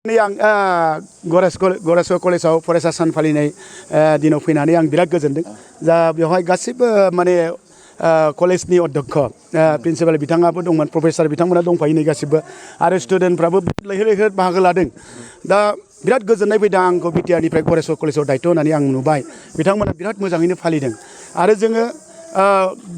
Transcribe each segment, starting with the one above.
बड'सा कलेजाव फरायसा सान फालिनाय दिनाव फैनानै आं बिराद गोजोनदों जा बेवहाय गासिबो माने कलेजनि अध्यक्ष प्रिन्सिपाल बिथाङाबो दंमोन प्रफेसार बिथांमोना दंफायो नै गासिबो आरो स्टुडेन्टफ्राबो लैहोर लैहोर बाहागो लादों दा बिराद गोजोननाय फैदों आंखौ बिटिआरनिफ्राय बड'सा कलेजाव दायित्व होनानै आं नुबाय बिथांमोना बिराद मोजाङैनो फालिदों आरो जोङो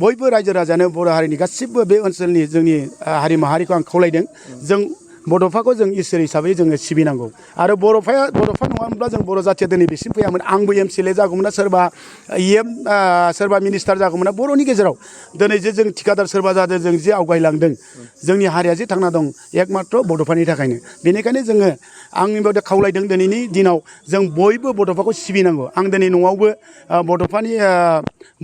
बयबो रायजो राजानो बर' हारिनि गासिबो बे ओनसोलनि जोंनि हारि माहारिखौ आं खावलायदों जों बड'फाखौ जों इसोर हिसाबै जोङो सिबिनांगौ आरो बड'फा नङामोनब्ला जों बर' जाथिया दिनै बेसिम फैयामोन आंबो एमसिएलए जागौमोन सोरबा मिनिस्टार जागौमोन बर'नि गेजेराव दिनै जे जों थिखादार सोरबा जादों जों जे आवगायलांदों जोंनि हारिया जे थांना दं एकमात्र बड'फानि थाखायनो बेनिखायनो जोङो आंनि बायदि खावलायदों दिनैनि दिनाव जों बयबो बड'फाखौ सिबिनांगौ आं दिनै न'आवबो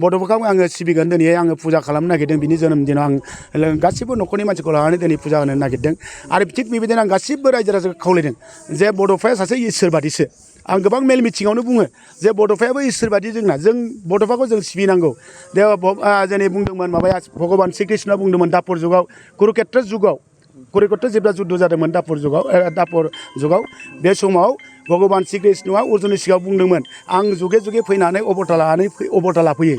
बड'फाखौ आङो सिबिगोन दिनै आङो फुजा खालामनो नागिरदों बिनि जोनोम दिनाव आं गासिबो न'खरनि मानसिखौ लानानै दिनै फुजा होनो नागिरदों आरो थिग बेबायदिनो आं गासिबो रायजो राजाखौ खावलायदों जे बड'फाया सासे इसोर बादिसो आं गोबां मेल मिथिङावनो बुङो जे बड'फायाबो इसोर बादि जोंना जों बड'फाखौ जों सिबिनांगौ जेरै बुंदोंमोन माबाया भगबान श्री कृष्णआ बुंदोंमोन दापर जुगाव जेब्ला जुद्ध जादोंमोन दापर जुगाव बे समाव भगबान श्री कृष्णआ अर्जुननि सिगाङाव बुंदोंमोन आं जुगे जुगे फैनानै अबतार लाफैयो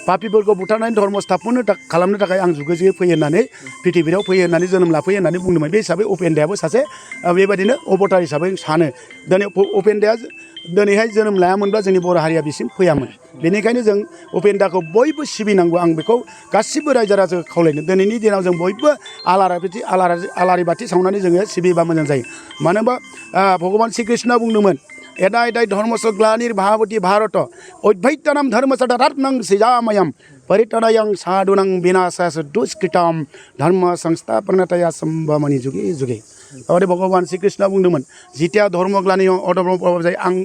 पापिफोरखौ बुथारनानै धर्म स्थापन खालामनो थाखाय आं जुगे जुगे फैयो होननानै पृथिबियाव फैयो होननानै जोनोम लाफैयो होननानै बुंदोंमोन बे हिसाबै उपेन्दायाबो सासे बेबायदिनो अबतार हिसाबै सानो दिनै उपेन्दाया दिनैहाय जोनोम लायामोनब्ला जोंनि बर' हारिया बिसिम फैयामोन बेनिखायनो जों उपेन्दाखौ बयबो सिबिनांगौ आं बेखौ गासिबो रायजो राजाखौ खावलायनो दिनैनि दिनाव जों बयबो आलारि बाथि सावनानै जोङो सिबिबा मोजां जायो मानो होनबा भगबान श्री कृष्णआ बुंदोंमोन यदा यदा धर्मस्य ग्लानिर्भवति भारत अद्वैतानां धर्मसदारत्नं सृजाम्यहं परित्राणाय साधूनां विनाशाय दुष्कृतां धर्म संस्थापनाय सम्भवामि जुगे जुगे तारमाने भगवान श्री कृष्णआ बुंदोंमोन जितिया धर्म ग्लानि अधर्म प्रभाव जायो आं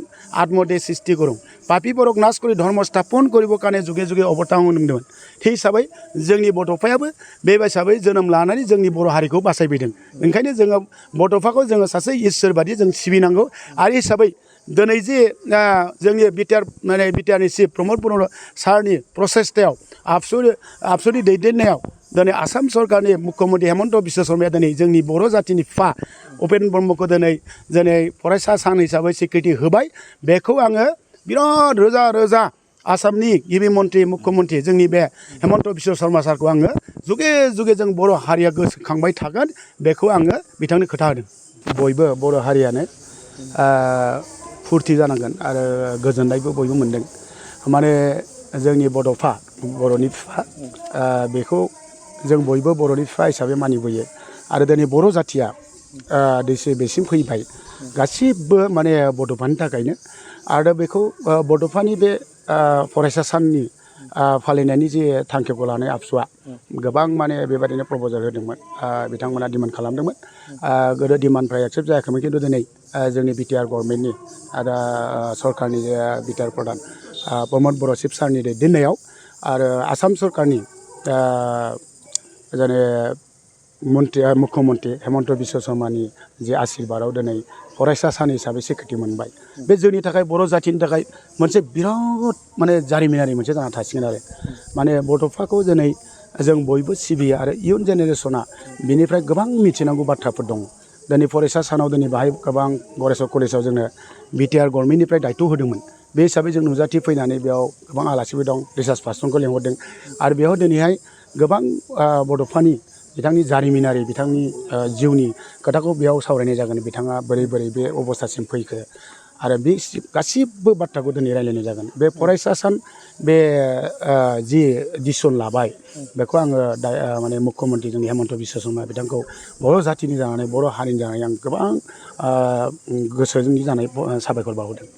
आत्मदेह सृष्टि करूं पापिफोरक नाश करि धर्म स्थापन करिब काने जुगे जुगे अबतार होनदोंमोन थिग हिसाबै जोंनि बड'फायाबो बे हिसाबै जोनोम लानानै जोंनि बर' हारिखौ बासायफैदों ओंखायनो जोङो बड'फाखौ जोङो सासे इसोर बादि जों सिबिनांगौ आरो हिसाबै दिनै जे जोंनि बिटिआरनि चिफ प्रमद बर'न सारनि प्रसेसतायाव आबसुनि दैदेननायाव दिनै आसाम सरकारनि मुख्यमन्त्रि हेमन्त बिश्व शर्माया दिनै जोंनि बर' जाथिनि उपेन ब्रह्मखौ दिनै फरायसा सान हिसाबै स्वीकृति होबाय बेखौ आङो बिराद रोजा रोजा आसामनि गिबि मुख्यमन्त्रि जोंनि बे हेमन्त बिश्व शर्मा सारखौ आङो जुगे जुगे जों बर' हारिया गोसोखांबाय थागोन बेखौ आङो बिथांनो खोथा होदों बयबो बर' हारियानो फुरथि जानांगोन आरो गोजोननायबो बयबो मोनदों माने जोंनि बड'फा बर'नि बिफा बेखौ जों बयबो बर'नि बिफा हिसाबै मानिबोयो आरो दिनै बर' जाथिया बेसिम फैबाय गासिबो माने बड'फानि थाखायनो आरो बेखौ बड'फानि बे फरायसा साननि फालिनायनि जे थांखिखौ लानाय आबसुआ गोबां माने बेबायदिनो प्रप'जाल होदोंमोन बिथांमोना डिमान्ड खालामदोंमोन गोदो डिमान्डफ्रा एक्सेप्ट जायाखैमोन खिन्थु दिनै जोंनि बिटिआर गभर्नमेन्टनि आरो सरकारनि जे बिटिआर प्रधान प्रमद बर' चिफ सारनि दैदेननायाव आरो आसाम सरकारनि मुख्यमन्त्रि हेमन्त बिश्व शर्मानि जे आशीर्बादाव दिनै फरायसा सान हिसाबै स्वीकृति मोनबाय बे जोंनि थाखाय बर' जाथिनि थाखाय मोनसे बिराद माने जारिमिनारि मोनसे जाना थासिगोन आरो माने बड'फाखौ दिनै जों बयबो सिबियो आरो इयुन जेनेरेसना बिनिफ्राय गोबां मिथिनांगौ बाथ्राफोर दङ दिनै फरायसा सानाव दिनै बाहाय गोबां बड'सा कलेजाव जोंनो बिटिआर गभर्नमेन्टनिफ्राय दायित्व होदोंमोन बे हिसाबै जों नुजाथि फैनानै बेयाव गोबां आलासिबो दं रिसार्च पार्सनखौ लेंहरदों आरो बेयाव दिनैहाय गोबां बड'फानि बिथांनि जारिमिनारि बिथांनि जिउनि खोथाखौ बेयाव सावरायनाय जागोन बिथाङा बोरै बे अबस्थासिम फैखो आरो बे गासिबो बाथ्राखौ दिनै रायलायनाय जागोन बे फरायसा सान बे जि डिसिसन लाबाय बेखौ आङो माने मुख्यमन्त्रि जोंनि हेमन्त बिश्व शर्मा बिथांखौ बर' जाथिनि जानानै बर' हारिनि जानानै आं गोबां गोसोजों जानाय साबायखर बावहरदों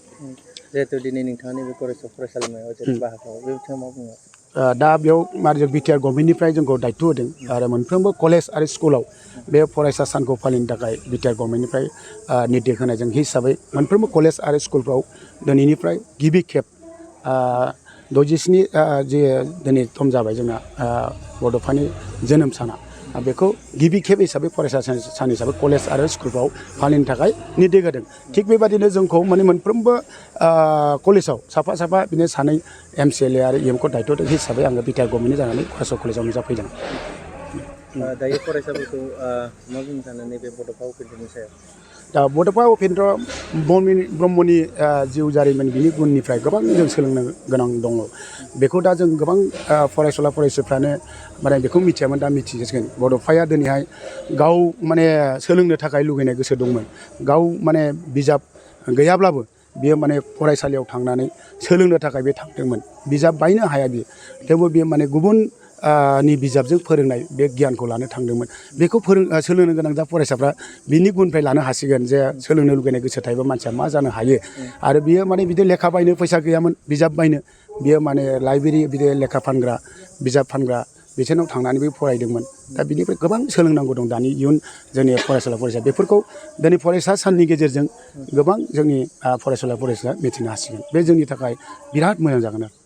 जिहेतु दिनै नोंथाङा नैबे फरायसालिमायाव जेरै बाहागोआव बे बिथिङाव मा बुङो दा बेयाव माने बिटिआर गभर्नमेन्टनिफ्राय जोंखौ दायित्व होदों आरो मोनफ्रोमबो कलेज आरो स्कुलाव बे फरायसा सानखौ फालिनो थाखाय बिटिआर गभर्नमेन्टनिफ्राय निर्देश होनायजों हिसाबै मोनफ्रोमबो कलेज आरो स्कुलफ्राव दिनैनिफ्राय गिबि खेब 67 जे दिनै सम जाबाय जोंना बड'फानि जोनोम साना बेखौ गिबि खेब हिसाबै फरायसा सान हिसाबै कलेज आरो स्कुलफ्राव फालिनो थाखाय निर्देश होदों थिग बेबादिनो जोंखौ माने मोनफ्रोमबो कलेजाव साफा बिदिनो सानै एमसिएलए आरो इएमखौ दायित्व हिसाबै आङो बिटिआर गभर्नमेन्टनि जानानै बड'सा कलेजाव नुजाफैदों दायो फरायसाफोरखौ मा बुंनो सानो नैबे बड'फा उपेन्द्रनि सायाव दा बड'फा उपेन्द्र ब्रह्मनि जिउ जारिमिन बिनि गुननिफ्राय गोबां जों सोलोंनो गोनां दङ बेखौ दा जों गोबां फरायसुला फरायसुलिफ्रानो माने बेखौ मिथियामोन दा मिथिसिगोन बड'फाया दिनैहाय गाव माने सोलोंनो थाखाय लुगैनाय गोसो दंमोन गाव माने बिजाब गैयाब्लाबो बियो माने फरायसालियाव थांनानै सोलोंनो थाखाय बे थांदोंमोन बिजाब बायनो हाया बियो थेवबो बियो माने गुबुन नि बिजाबजों फोरोंनाय बे गियानखौ लानो थांदोंमोन बेखौ सोलोंनो गोनां जा फरायसाफ्रा बिनि गुननिफ्राय लानो हासिगोन जे सोलोंनो लुगैनाय गोसो थायोबा मानसिया मा जानो हायो आरो बियो माने बिदि लेखा बायनो फैसा गैयामोन बिजाब बायनो बियो माने लाइब्रेरि बिदि लेखा फानग्रा बिजाब फानग्रा बिसोरनाव थांनानैबो फरायदोंमोन दा बिनिफ्राय गोबां सोलोंनांगौ दं दानि इयुन जोंनि फरायसुला फरायसा बेफोरखौ दिनै फरायसा साननि गेजेरजों गोबां जोंनि फरायसुला फरायसुला मिथिनो हासिगोन बे जोंनि थाखाय बिराद मोजां जागोन आरो